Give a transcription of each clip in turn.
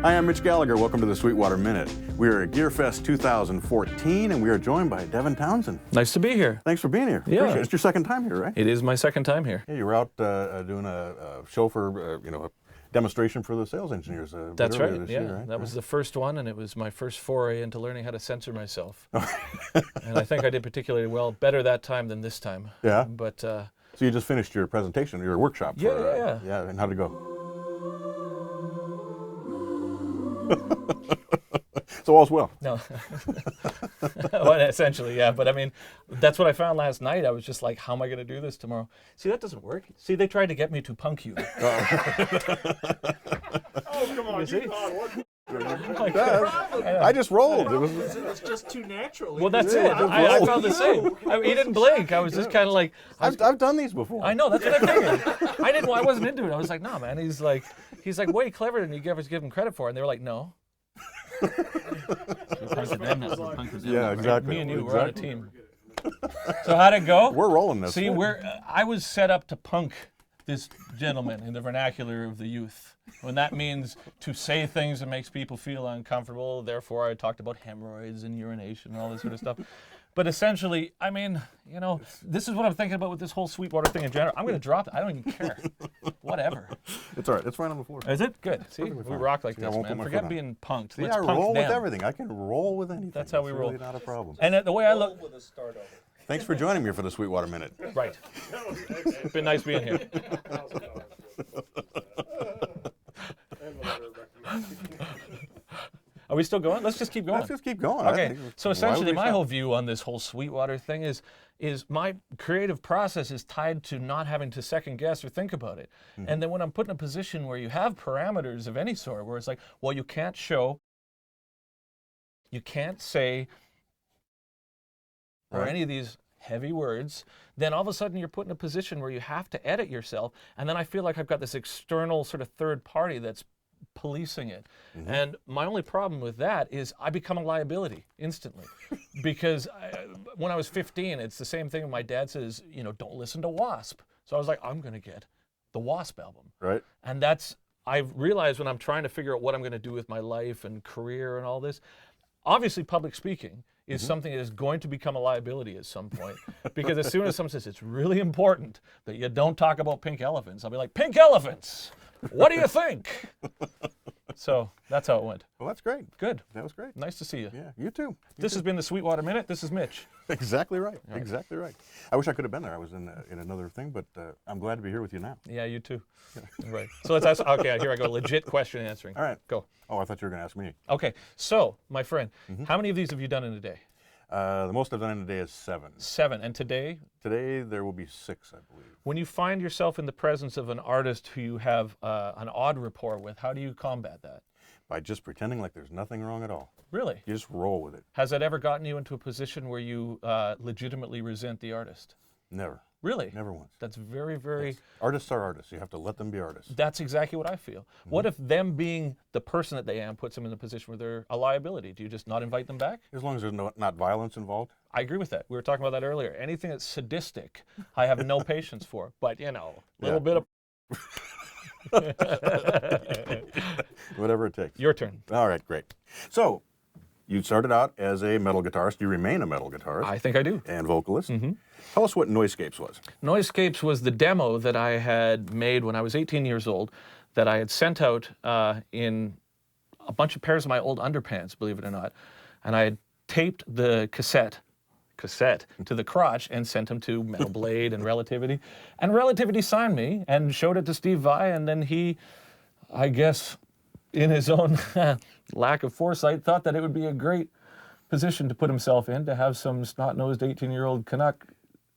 Hi, I'm Mitch Gallagher. Welcome to the Sweetwater Minute. We are at GearFest 2014, and we are joined by Devin Townsend. Nice to be here. Thanks for being here. Yeah. Appreciate it. It's your second time here, right? It is my second time here. Yeah, you were out doing a show for, a demonstration for the sales engineers. That's right. This Yeah, year, right? that was the first one, and it was my first foray into learning how to censor myself. And I think I did particularly well, better that time than this time. Yeah. But so you just finished your presentation, your workshop. Yeah. Yeah, and how'd it go? So all's well. no. Well, essentially, yeah. But I mean, that's what I found last night. I was just like, how am I going to do this tomorrow? See, that doesn't work. See, they tried to get me to punk you. Oh, come on, You see? I just rolled. It's just too natural. Well, that's it. I felt the same. He didn't blink. I was just kind of like, I've done these before. I know, that's what I figured. I wasn't into it. I was like, nah, man. He's like way cleverer than you give him credit for. And they were like, no. Yeah, exactly. Me and you were on a team. So how'd it go? We're rolling this. See, I was set up to punk this gentleman in the vernacular of the youth. When that means to say things that makes people feel uncomfortable. Therefore, I talked about hemorrhoids and urination and all this sort of stuff. But essentially, I mean, this is what I'm thinking about with this whole Sweetwater thing in general. I'm going to drop it. I don't even care. Whatever. It's all right. It's right on the floor. Is it? Good. See, we fine. rock like See, I this, won't put man. my Forget foot on. being punked. See, Let's I punk roll with them. everything. I can roll with anything. That's how we roll. Really not a problem. And the way I look, Thanks for joining me for the Sweetwater Minute. right. It's been nice being here. Are we still going? Let's just keep going. Let's just keep going. Okay, so essentially my whole whole view on this whole Sweetwater thing is my creative process is tied to not having to second guess or think about it. Mm-hmm. And then when I'm put in a position where you have parameters of any sort, where it's like, well, you can't show, you can't say, or Right. any of these heavy words, then all of a sudden you're put in a position where you have to edit yourself. And then I feel like I've got this external sort of third party that's policing it. Mm-hmm. And my only problem with that is I become a liability instantly. Because when I was 15, it's the same thing. My dad says, don't listen to Wasp. So I was like, I'm going to get the Wasp album. Right. And I've realized when I'm trying to figure out what I'm going to do with my life and career and all this, obviously public speaking is something that is going to become a liability at some point. Because as soon as someone says it's really important that you don't talk about pink elephants, I'll be like, pink elephants, what do you think? So that's how it went. Well, that's great. Good. That was great. Nice to see you. Yeah, you too. This has been the Sweetwater Minute. This is Mitch. Exactly right. Exactly right. I wish I could have been there. I was in another thing, but I'm glad to be here with you now. Yeah, you too. Right. So let's ask. Okay, here I go. Legit question answering. All right. Go. Oh, I thought you were going to ask me. Okay. So, my friend, how many of these have you done in a day? The most I've done in a day is 7. 7. And today? Today there will be 6, I believe. When you find yourself in the presence of an artist who you have an odd rapport with, how do you combat that? By just pretending like there's nothing wrong at all. Really? You just roll with it. Has that ever gotten you into a position where you legitimately resent the artist? Never. Really? Never once. That's very, very... Yes. Artists are artists. You have to let them be artists. That's exactly what I feel. What if them being the person that they am puts them in a position where they're a liability? Do you just not invite them back? As long as there's not violence involved. I agree with that. We were talking about that earlier. Anything that's sadistic, I have no patience for. But, a little bit of... Whatever it takes. Your turn. All right, great. So, you started out as a metal guitarist. You remain a metal guitarist. I think I do. And vocalist. Tell us what Noisescapes was. Noisescapes was the demo that I had made when I was 18 years old that I had sent out in a bunch of pairs of my old underpants, believe it or not. And I had taped the cassette to the crotch and sent them to Metal Blade and Relativity. And Relativity signed me and showed it to Steve Vai, and then he, I guess, in his own lack of foresight, thought that it would be a great position to put himself in, to have some snot-nosed 18-year-old Canuck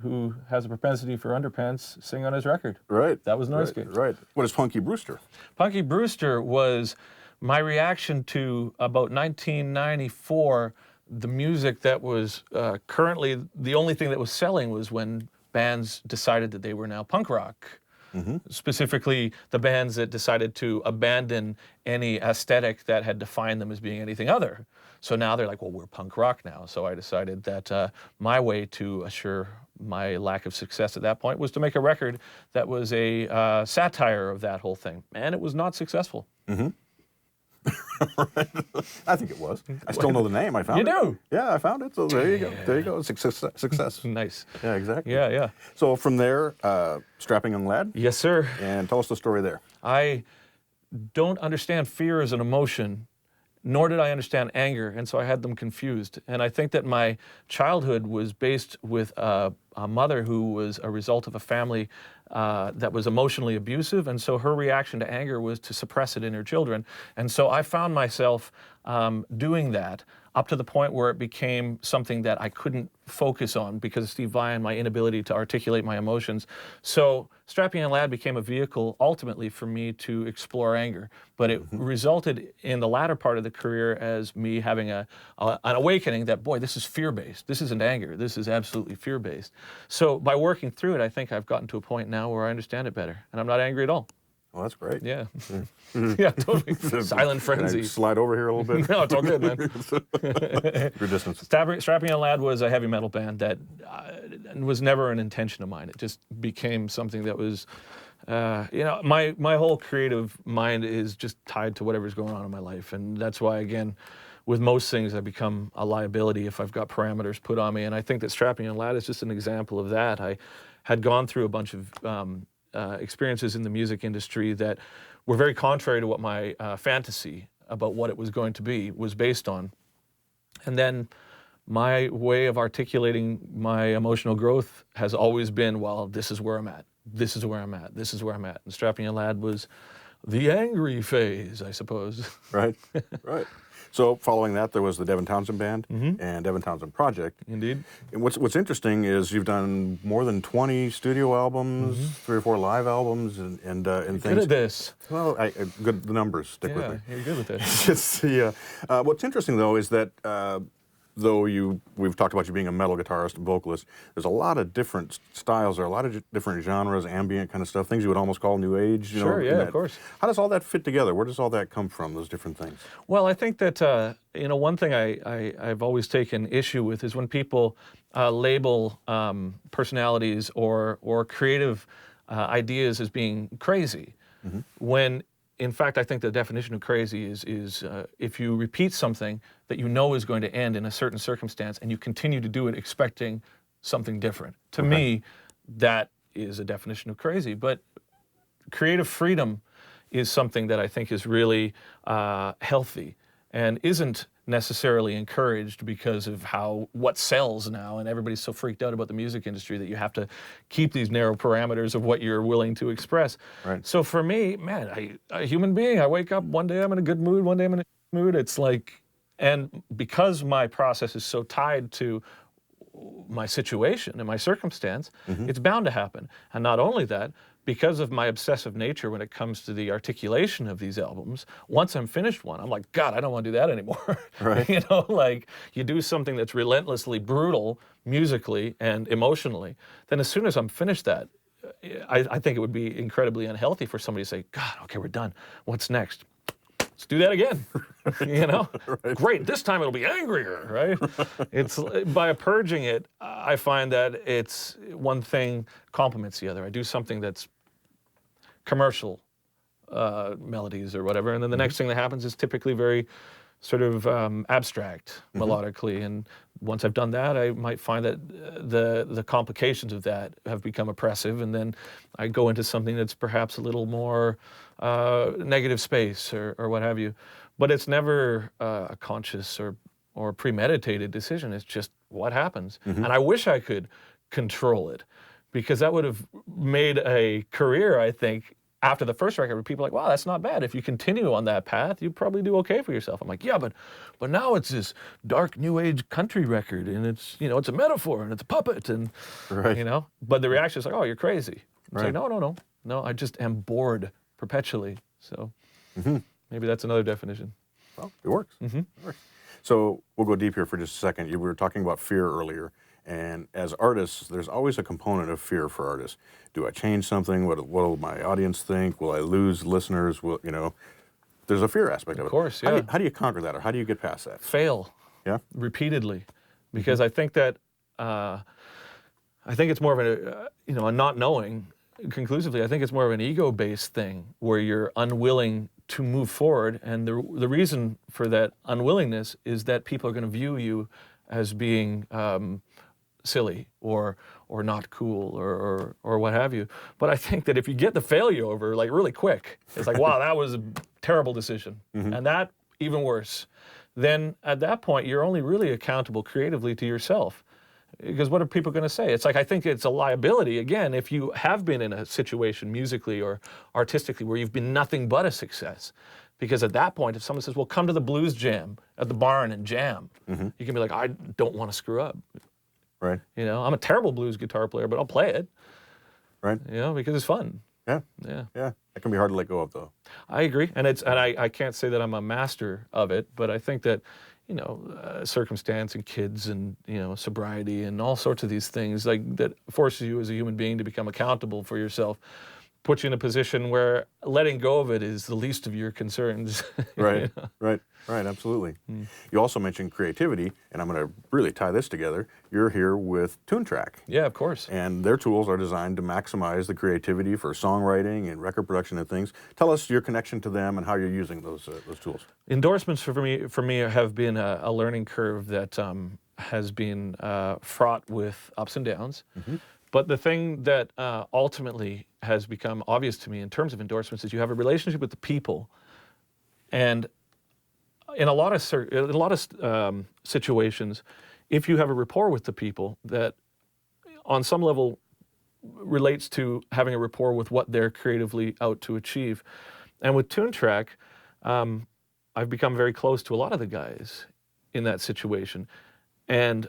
who has a propensity for underpants sing on his record. Right. That was Noisescapes. Right. What is Punky Brewster? Punky Brewster was my reaction to, about 1994, the music that was currently the only thing that was selling was when bands decided that they were now punk rock. Specifically, the bands that decided to abandon any aesthetic that had defined them as being anything other. So now they're like, well, we're punk rock now. So I decided that my way to assure my lack of success at that point was to make a record that was a satire of that whole thing. And it was not successful. I think it was. I still know the name. I found it. You do? Yeah, I found it. So there you go. There you go. Success. Nice. Yeah, exactly. Yeah, yeah. So from there, strapping young lad. Yes, sir. And tell us the story there. I don't understand fear as an emotion, nor did I understand anger, and so I had them confused. And I think that my childhood was based with a mother who was a result of a family that was emotionally abusive, and so her reaction to anger was to suppress it in her children. And so I found myself doing that up to the point where it became something that I couldn't focus on because of Steve Vai and my inability to articulate my emotions. So Strapping Young Lad became a vehicle ultimately for me to explore anger, but it resulted in the latter part of the career as me having an awakening that, boy, this is fear-based. This isn't anger. This is absolutely fear-based. So by working through it, I think I've gotten to a point now where I understand it better, and I'm not angry at all. Well, that's great. Yeah. Yeah, totally. Silent Can I frenzy. slide over here a little bit? No, it's all good, man. Your distance. Strapping Young Lad was a heavy metal band that was never an intention of mine. It just became something that was, my whole creative mind is just tied to whatever's going on in my life. And that's why, again, with most things, I become a liability if I've got parameters put on me. And I think that Strapping Young Lad is just an example of that. I had gone through a bunch of experiences in the music industry that were very contrary to what my fantasy about what it was going to be was based on. And then my way of articulating my emotional growth has always been, well, this is where I'm at. This is where I'm at. This is where I'm at. And Strapping Young Lad was the angry phase, I suppose. Right, right. So following that, there was the Devin Townsend Band and Devin Townsend Project. Indeed. And what's interesting is you've done more than 20 studio albums, 3 or 4 live albums, and things. Good at this. Well, good. The numbers stick with me. Yeah, you're good with this. It's the, what's interesting though is that though we've talked about you being a metal guitarist and vocalist, there's a lot of different styles, there are a lot of different genres, ambient kind of stuff, things you would almost call new age. Sure, yeah, of course. How does all that fit together? Where does all that come from, those different things? Well, I think that, one thing I've always taken issue with is when people label personalities or creative ideas as being crazy, when in fact, I think the definition of crazy is if you repeat something that you know is going to end in a certain circumstance and you continue to do it expecting something different. To me, that is a definition of crazy. But creative freedom is something that I think is really healthy and isn't necessarily encouraged because of what sells now, and everybody's so freaked out about the music industry that you have to keep these narrow parameters of what you're willing to express. Right. So for me, man, a human being, I wake up one day I'm in a good mood, one day I'm in a mood. It's like, and because my process is so tied to my situation and my circumstance, it's bound to happen. And not only that, because of my obsessive nature when it comes to the articulation of these albums, once I'm finished one, I'm like, God, I don't want to do that anymore. Right. Like you do something that's relentlessly brutal musically and emotionally, then as soon as I'm finished that, I think it would be incredibly unhealthy for somebody to say, God, okay, we're done. What's next? Let's do that again. Right. Great, this time it'll be angrier, right? It's by purging it, I find that it's one thing complements the other. I do something that's commercial melodies or whatever, and then the next thing that happens is typically very sort of abstract melodically, and once I've done that, I might find that the complications of that have become oppressive, and then I go into something that's perhaps a little more negative space or what have you. But it's never a conscious or premeditated decision. It's just what happens. And I wish I could control it, because that would have made a career, I think, after the first record, where people are like, wow, that's not bad. If you continue on that path, you probably do okay for yourself. I'm like, yeah, but now it's this dark new age country record, and it's, it's a metaphor and it's a puppet, and Right. But the reaction is like, oh, you're crazy. It's Right. like, no, I just am bored perpetually. So maybe that's another definition. Well, it works. It works. So we'll go deep here for just a second. We were talking about fear earlier, and as artists, there's always a component of fear for artists. Do I change something? What will my audience think? Will I lose listeners? There's a fear aspect of it. Of course, How yeah. do you conquer that, or how do you get past that? Fail. Yeah. Repeatedly, because I think that it's more of a not knowing conclusively. I think it's more of an ego-based thing where you're unwilling to move forward. And the reason for that unwillingness is that people are going to view you as being silly or not cool or what have you. But I think that if you get the failure over like really quick, it's like, wow, that was a terrible decision. And that even worse. Then at that point, you're only really accountable creatively to yourself. Because what are people going to say? It's like, I think it's a liability, again, if you have been in a situation musically or artistically where you've been nothing but a success. Because at that point, if someone says, well, come to the blues jam at the barn and jam, you can be like, I don't want to screw up. Right. You know, I'm a terrible blues guitar player, but I'll play it. Right. You know, because it's fun. Yeah. Yeah. Yeah. That can be hard to let go of, though. I agree. And I can't say that I'm a master of it, but I think that, you know, circumstance and kids and, you know, sobriety and all sorts of these things like that forces you as a human being to become accountable for yourself, puts you in a position where letting go of it is the least of your concerns. Right, You know? right, absolutely. You also mentioned creativity, and I'm going to really tie this together. You're here with ToolTrack. Yeah, of course. And their tools are designed to maximize the creativity for songwriting and record production and things. Tell us your connection to them and how you're using those tools. Endorsements for me have been a learning curve that has been fraught with ups and downs. But the thing that ultimately has become obvious to me in terms of endorsements is you have a relationship with the people, and in a lot of situations, if you have a rapport with the people that on some level relates to having a rapport with what they're creatively out to achieve. And with ToolTrack, I've become very close to a lot of the guys in that situation. And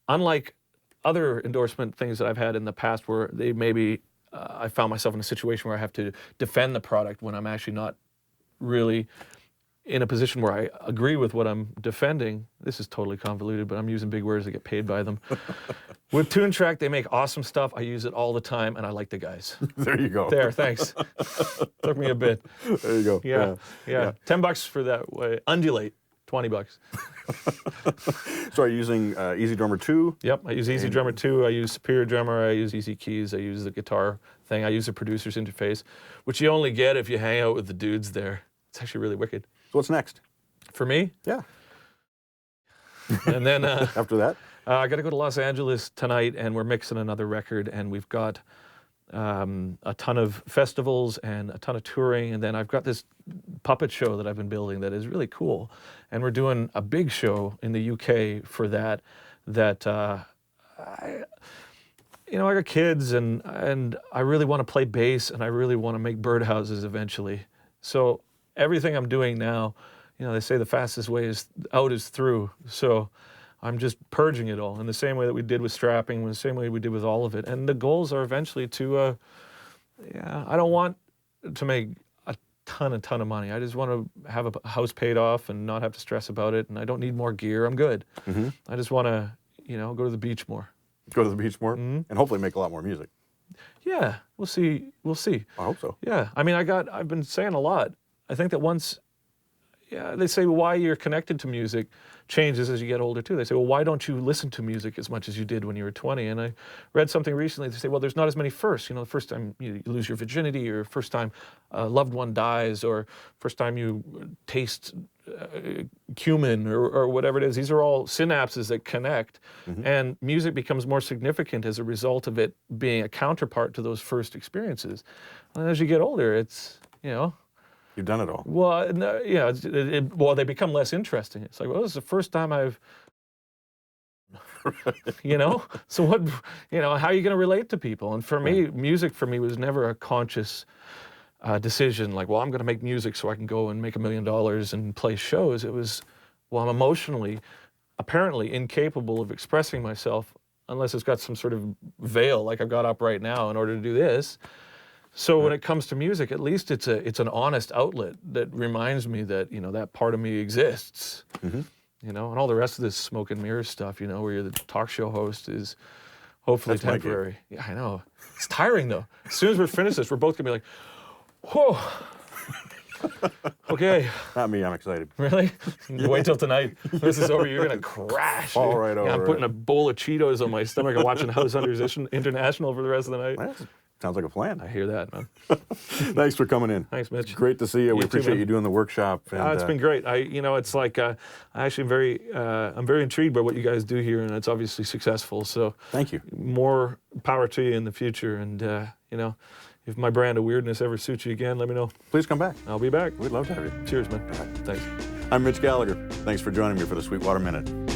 unlike other endorsement things that I've had in the past where they maybe, I found myself in a situation where I have to defend the product when I'm actually not really in a position where I agree with what I'm defending. This is totally convoluted, but I'm using big words to get paid by them. With ToolTrack, they make awesome stuff. I use it all the time, and I like the guys. There you go. There, thanks. Took me a bit. There you go. Yeah. $10 for that way. Undulate, $20. So are you using Easy Drummer 2? Yep, I use Easy Drummer 2. I use Superior Drummer. I use Easy Keys. I use the guitar thing. I use the producer's interface, which you only get if you hang out with the dudes there. It's actually really wicked. So what's next? For me? Yeah. And then After that? I got to go to Los Angeles tonight, and we're mixing another record, and we've got a ton of festivals and a ton of touring, and then I've got this puppet show that I've been building that is really cool, and we're doing a big show in the UK for that. I got kids, and I really want to play bass, and I really want to make birdhouses eventually. So everything I'm doing now, they say the fastest way is out is through. So I'm just purging it all in the same way that we did with strapping, in the same way we did with all of it. And the goals are eventually to, I don't want to make a ton of money. I just want to have a house paid off and not have to stress about it. And I don't need more gear. I'm good. Mm-hmm. I just want to, go to the beach more. Go to the beach more, and hopefully make a lot more music. Yeah, we'll see. I hope so. Yeah, I mean, I've been saying a lot. I think that once, they say why you're connected to music changes as you get older too. They say, well, why don't you listen to music as much as you did when you were 20? And I read something recently. They say, well, there's not as many firsts. The first time you lose your virginity, or first time a loved one dies, or first time you taste cumin, or whatever it is. These are all synapses that connect, and music becomes more significant as a result of it being a counterpart to those first experiences. And as you get older, it's, You've done it all. well, no, they become less interesting. It's like, well, this is the first time I've, so what, how are you going to relate to people? And for me, music for me was never a conscious decision. Like, well, I'm going to make music so I can go and make $1 million and play shows. It was, well, I'm emotionally, apparently incapable of expressing myself unless it's got some sort of veil like I've got up right now in order to do this. So when it comes to music, at least it's an honest outlet that reminds me that, that part of me exists. And all the rest of this smoke and mirrors stuff, where you're the talk show host is hopefully That's my gig. temporary. Yeah, I know. It's tiring though. As soon as we're finished this, we're both gonna be like, whoa. Okay. Not me, I'm excited. Really? Wait till tonight. This is over. You're gonna crash. Fall right over, I'm putting right? a bowl of Cheetos on my stomach and watching House Hunters International for the rest of the night. Sounds like a plan. I hear that, man. Thanks for coming in. Thanks, Mitch. Great to see you. We You too, appreciate man. you doing the workshop. And, It's been great. It's like I actually I'm very intrigued by what you guys do here, and it's obviously successful. So thank you. More power to you in the future. And if my brand of weirdness ever suits you again, let me know. Please come back. I'll be back. We'd love to have you. Cheers, man. Thanks. I'm Mitch Gallagher. Thanks for joining me for the Sweetwater Minute.